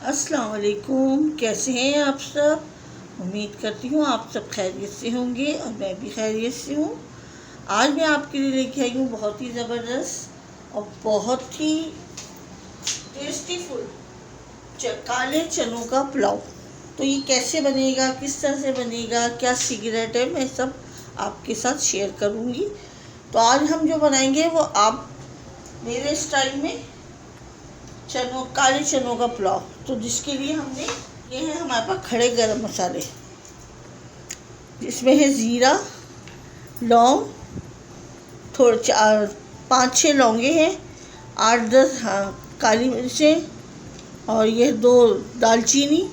अस्सलाम वालेकुम, कैसे हैं आप सब। उम्मीद करती हूँ आप सब खैरियत से होंगे और मैं भी खैरियत से हूँ। आज मैं आपके लिए लेके आई हूँ बहुत ही ज़बरदस्त और बहुत ही टेस्टीफुल काले चनों का पुलाव। तो ये कैसे बनेगा, किस तरह से बनेगा, क्या सीक्रेट है, मैं सब आपके साथ शेयर करूँगी। तो आज हम जो बनाएंगे वो आप मेरे स्टाइल में काले चनों का पुलाव। तो जिसके लिए हमने ये है हमारे पास खड़े गरम मसाले, जिसमें है ज़ीरा, लौंग, थोड़े 5-6 लौंगे हैं, 8-10 काली मिर्चें, और ये 2 दालचीनी,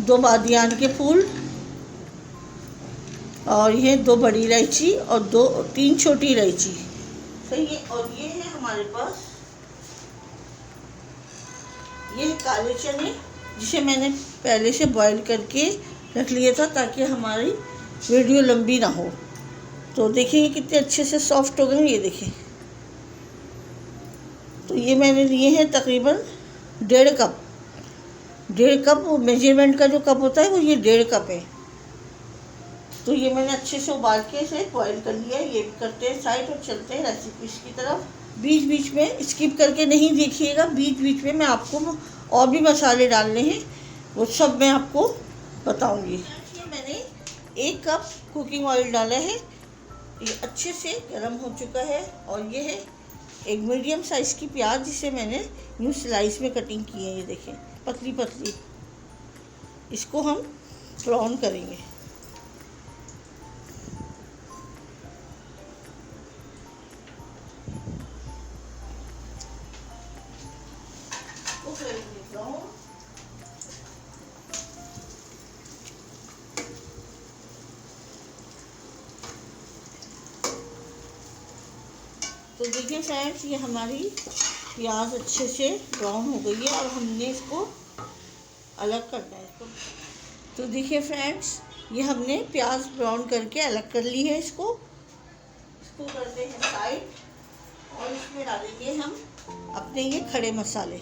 2 बादियान के फूल, और ये 2 बड़ी इलायची और 3 छोटी इलायची। सही है। और ये है हमारे पास ये है काले चने, जिसे मैंने पहले से बॉईल करके रख लिया था ताकि हमारी वीडियो लंबी ना हो। तो देखिए कितने अच्छे से सॉफ्ट हो गए, ये देखिए। तो ये मैंने लिए हैं तकरीबन 1.5 कप वो मेजरमेंट का जो कप होता है वो ये 1.5 कप है। तो ये मैंने अच्छे से उबाल के इसे बॉईल कर लिया है। ये भी करते हैं साइड और चलते हैं रेसिपीज की तरफ। बीच बीच में स्किप करके नहीं देखिएगा, बीच बीच में मैं आपको और भी मसाले डालने हैं, वो सब मैं आपको बताऊंगी। ये मैंने 1 कप कुकिंग ऑयल डाला है, ये अच्छे से गर्म हो चुका है। और ये है एक मीडियम साइज़ की प्याज, जिसे मैंने यूँ स्लाइस में कटिंग की है, ये देखें पतली पतली। इसको हम ब्राउन करेंगे। तो देखिए फ्रेंड्स, ये हमारी प्याज अच्छे से ब्राउन हो गई है और हमने इसको अलग करना है इसको। तो देखिए फ्रेंड्स, ये हमने प्याज ब्राउन करके अलग कर ली है। इसको करते हैं साइड, और इसमें डालेंगे हम अपने ये खड़े मसाले।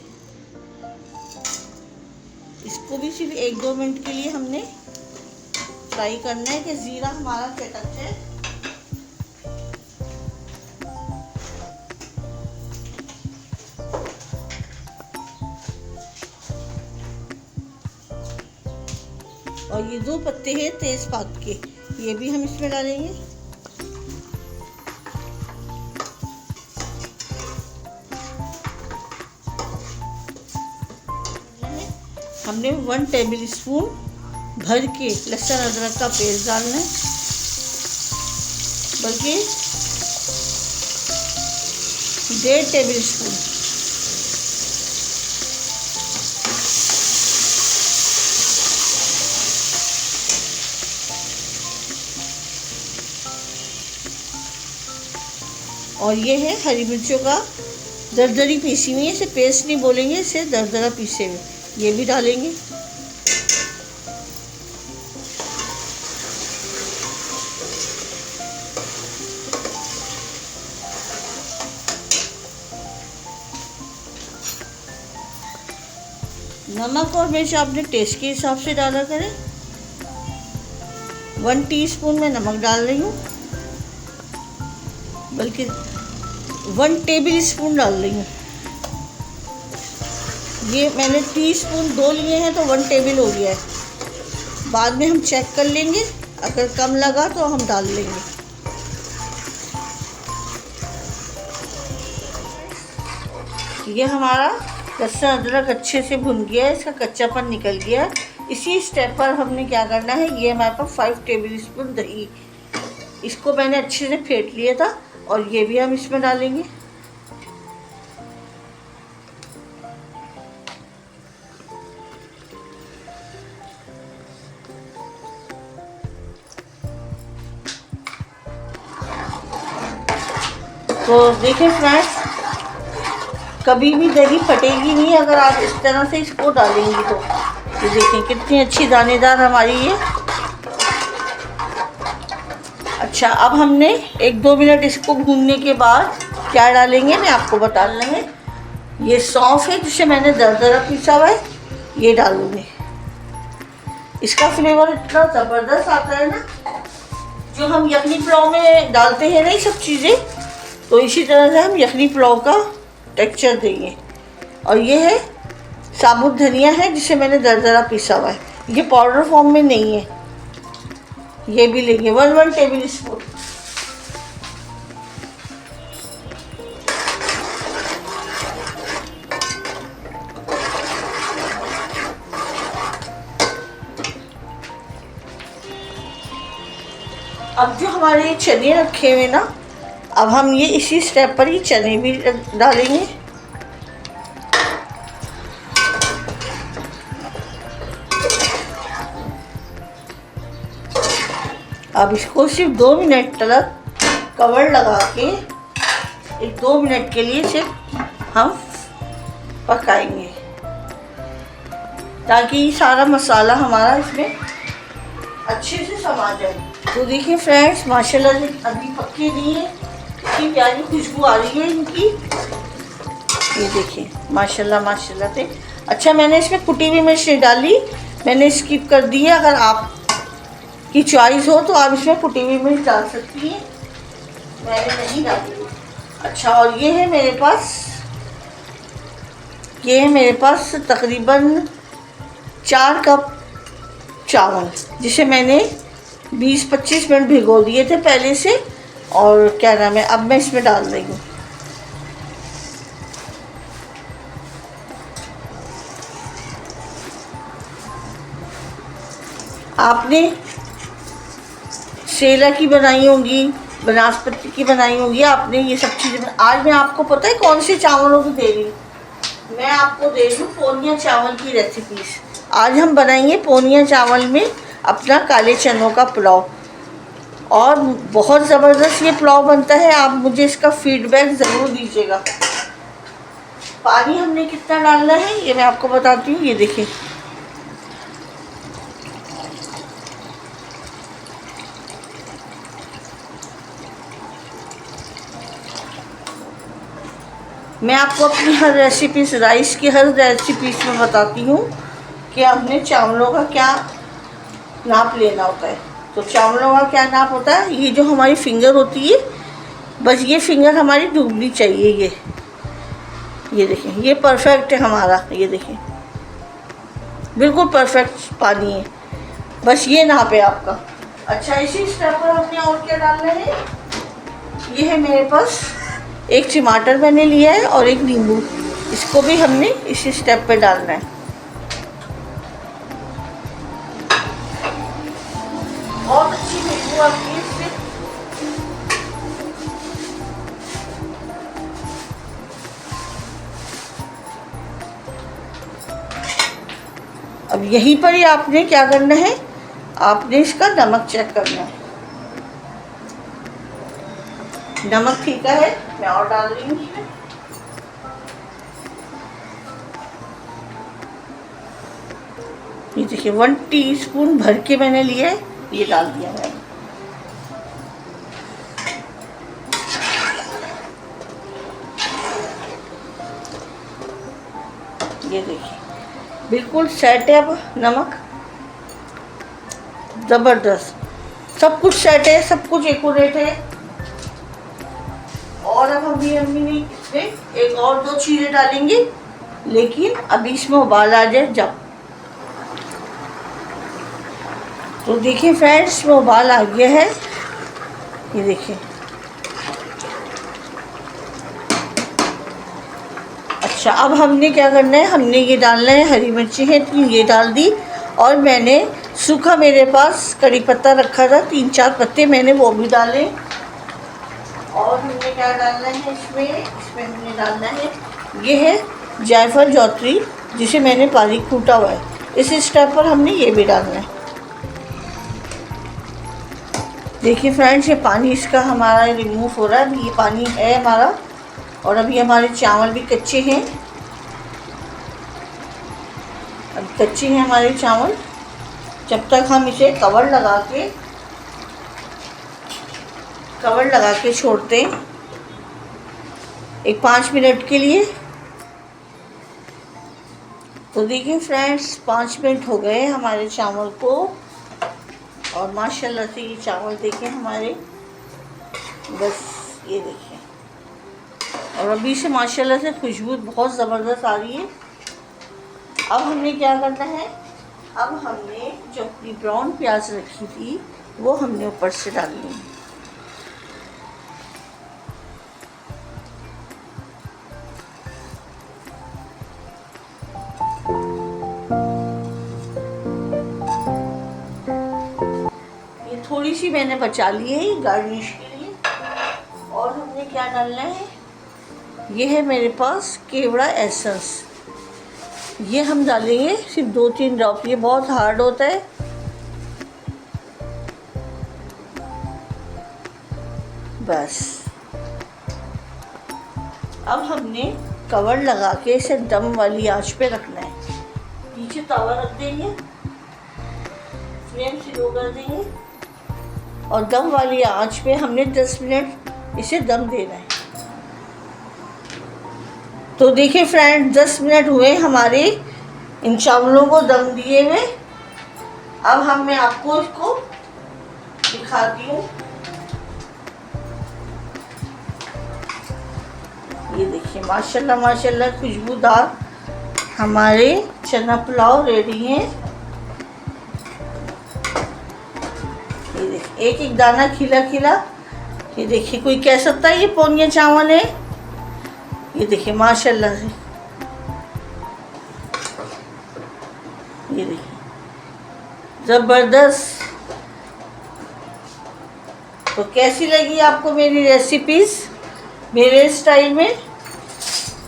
इसको भी सिर्फ 1-2 मिनट के लिए हमने फ्राई करना है कि ज़ीरा हमारा चटक जाए। और ये 2 पत्ते हैं तेज़पात के, ये भी हम इसमें डालेंगे। हमने 1 टेबल स्पून भर के लहसुन अदरक का पेस्ट डालना है, बल्कि 1.5 टेबल स्पून। और ये है हरी मिर्चों का दरदरी पीसी हुई है, इसे पेस्ट नहीं बोलेंगे, इसे दरदरा पीसे हुए, ये भी डालेंगे। नमक और मिर्च आपने टेस्ट के हिसाब से डाला करें। 1 टीस्पून मैं नमक डाल रही हूँ, बल्कि 1 टेबल स्पून डाल रही हूँ। ये मैंने टीस्पून 2 लिए हैं तो 1 टेबल हो गया है। बाद में हम चेक कर लेंगे, अगर कम लगा तो हम डाल लेंगे। ये हमारा लहसुन अदरक अच्छे से भुन गया है, इसका कच्चापन निकल गया है। इसी स्टेप पर हमने क्या करना है, ये हमारे पास 5 टेबल स्पून दही, इसको मैंने अच्छे से फेंट लिया था और ये भी हम इसमें डालेंगे। तो देखिए फ्रेंड्स, कभी भी दही फटेगी नहीं अगर आप इस तरह से इसको डालेंगी तो। ये देखें कितनी अच्छी दानेदार हमारी ये। अच्छा, अब हमने 1-2 मिनट इसको भूनने के बाद क्या डालेंगे मैं आपको बता रही हूँ। ये सौंफ है जिसे मैंने दरदरा पीसा हुआ है, ये डालूंगी। इसका फ्लेवर इतना ज़बरदस्त आता है ना, जो हम यखनी पुलाव में डालते हैं ना ये सब चीज़ें, तो इसी तरह से हम यखनी पुलाव का टेक्सचर देंगे। और ये है साबुत धनिया है जिसे मैंने दरदरा पीसा हुआ है, ये पाउडर फॉर्म में नहीं है। ये भी लेंगे 1 टेबल स्पून। अब जो हमारे चने रखे हुए ना, अब हम ये इसी स्टेप पर ही चने भी डालेंगे। अब इसको सिर्फ 2 मिनट तक कवर लगा के 2 मिनट के लिए सिर्फ हम पकाएंगे, ताकि सारा मसाला हमारा इसमें अच्छे से समा जाए। तो देखिए फ्रेंड्स, माशाल्लाह से अभी पक्के नहीं है, इतनी प्यारी खुशबू आ रही है इनकी। ये देखिए माशाल्लाह माशाल्लाह से। अच्छा, मैंने इसमें कुटी हुई मिर्च नहीं डाली, मैंने स्किप कर दी है। अगर आप की चॉइस हो तो आप इसमें कुटी हुई मिर्च डाल सकती हैं, मैंने नहीं डाली। अच्छा, और ये है मेरे पास तकरीबन 4 कप चावल, जिसे मैंने 20-25 मिनट भिगो दिए थे पहले से। और क्या नाम है, अब मैं इसमें डाल रही हूँ। आपने सेला की बनाई होगी, बनास्पति की बनाई होगी, आपने ये सब चीज़ें। आज मैं आपको पता है कौन से चावलों की दे रही हूँ, मैं आपको दे रही हूँ पोनिया चावल की रेसिपीज़। आज हम बनाएंगे पोनिया चावल में अपना काले चनों का पुलाव, और बहुत ज़बरदस्त ये पुलाव बनता है। आप मुझे इसका फीडबैक ज़रूर दीजिएगा। पानी हमने कितना डालना है ये मैं आपको बताती हूँ। ये देखिए, मैं आपको अपनी हर रेसिपीज, राइस की हर रेसिपीज में बताती हूँ कि हमने चावलों का क्या नाप लेना होता है। तो चावलों का क्या नाप होता है, ये जो हमारी फिंगर होती है, बस ये फिंगर हमारी डूबनी चाहिए। ये देखिए, ये परफेक्ट है हमारा। ये देखिए बिल्कुल परफेक्ट पानी है, बस ये नाप है आपका। अच्छा, इसी स्टेप पर हमने और क्या डालना है, ये है मेरे पास 1 टमाटर मैंने लिया है और 1 नींबू, इसको भी हमने इसी स्टेप पे डालना है। बहुत अच्छी खुशबू आती है इससे। अब यहीं पर ही आपने क्या करना है, आपने इसका नमक चेक करना है। नमक फीका है, मैं और डाल रही हूँ। ये देखिए 1 टीस्पून भर के मैंने लिया है, ये डाल दिया मैंने। ये देखिए बिल्कुल सेट है। अब नमक ज़बरदस्त, सब कुछ सेट है, सब कुछ एक्यूरेट है। और अब हम ने इसमें 1 और 2 चीज़ें डालेंगे, लेकिन अभी इसमें उबाल आ जाए जब। तो देखिए फ्रेंड्स, इसमें उबाल आ गया है। ये देखिए, अच्छा, अब हमने क्या करना है, हमने ये डालना है, हरी मिर्ची है 3, ये डाल दी। और मैंने सूखा, मेरे पास कड़ी पत्ता रखा था 3-4 पत्ते, मैंने वो भी डाले। और हमने क्या डालना है इसमें हमने डालना है, ये है जायफल जौत्री, जिसे मैंने बारीक कूटा हुआ है। इस स्टेप पर हमने ये भी डालना है। देखिए फ्रेंड्स, ये पानी इसका हमारा रिमूव हो रहा है, अभी ये पानी है हमारा। और अभी हमारे चावल भी कच्चे हैं, अभी कच्चे हैं हमारे चावल। जब तक हम इसे कवर लगा के छोड़ते हैं 5 मिनट के लिए। तो देखिए फ्रेंड्स 5 मिनट हो गए हमारे चावल को, और माशाल्लाह से ये चावल देखिए हमारे, बस ये देखिए, और अभी से माशाल्लाह से खुशबू बहुत ज़बरदस्त आ रही है। अब हमने क्या करना है, अब हमने जो अपनी ब्राउन प्याज रखी थी वो हमने ऊपर से डालनी है। थोड़ी सी मैंने बचा ली है गार्निश के लिए। और हमने क्या डालना है, ये है मेरे पास केवड़ा एसेंस, ये हम डालेंगे सिर्फ 2-3 ड्रॉप, ये बहुत हार्ड होता है। बस अब हमने कवर लगा के इसे दम वाली आंच पे रखना है। नीचे तवा रख देंगे, फ्लेम स्लो कर देंगे, और दम वाली आंच पे हमने 10 मिनट इसे दम देना है। तो देखिए फ्रेंड 10 मिनट हुए हमारे इन चावलों को दम दिए हुए। अब मैं आपको इसको दिखाती हूँ। ये देखिए माशाल्लाह माशाल्लाह खुशबूदार हमारे चना पुलाव रेडी हैं। ये देखिए एक एक दाना खिला खिला, ये देखिए कोई कह सकता है ये पौनिया चावल है। ये देखिए माशाल्लाह से, ये देखिए ज़बरदस्त। तो कैसी लगी आपको मेरी रेसिपीज़ मेरे स्टाइल में?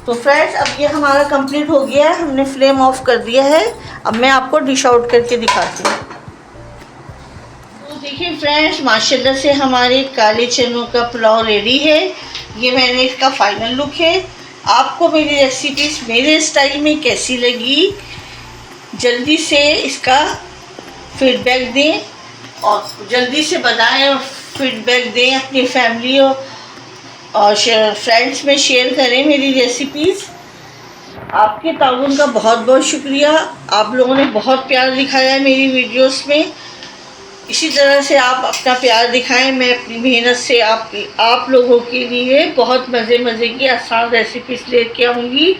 तो फ्रेंड्स अब ये हमारा कंप्लीट हो गया है, हमने फ्लेम ऑफ कर दिया है। अब मैं आपको डिश आउट करके दिखाती हूँ। तो देखिए फ्रेंड्स माशाल्लाह से हमारे काले चनों का पुलाव रेडी है। ये मैंने इसका फाइनल लुक है। आपको मेरी रेसिपीज़ मेरे स्टाइल में कैसी लगी, जल्दी से इसका फीडबैक दें, और जल्दी से बनाएं और फीडबैक दें, अपनी फैमिली और फ्रेंड्स में शेयर करें मेरी रेसिपीज़। आपके ताउन का बहुत बहुत शुक्रिया। आप लोगों ने बहुत प्यार दिखाया है मेरी वीडियोस में। इसी तरह से आप अपना प्यार दिखाएं। मैं अपनी मेहनत से आप लोगों के लिए बहुत मज़े की आसान रेसिपीज़ लेके आऊँगी।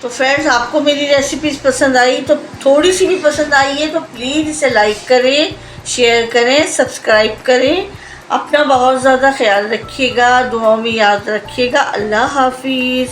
तो फ्रेंड्स आपको मेरी रेसिपीज़ पसंद आई, तो थोड़ी सी भी पसंद आई है तो प्लीज़ इसे लाइक करें, शेयर करें, सब्सक्राइब करें। अपना बहुत ज़्यादा ख्याल रखिएगा, दुआओं में याद रखिएगा। अल्लाह हाफिज़।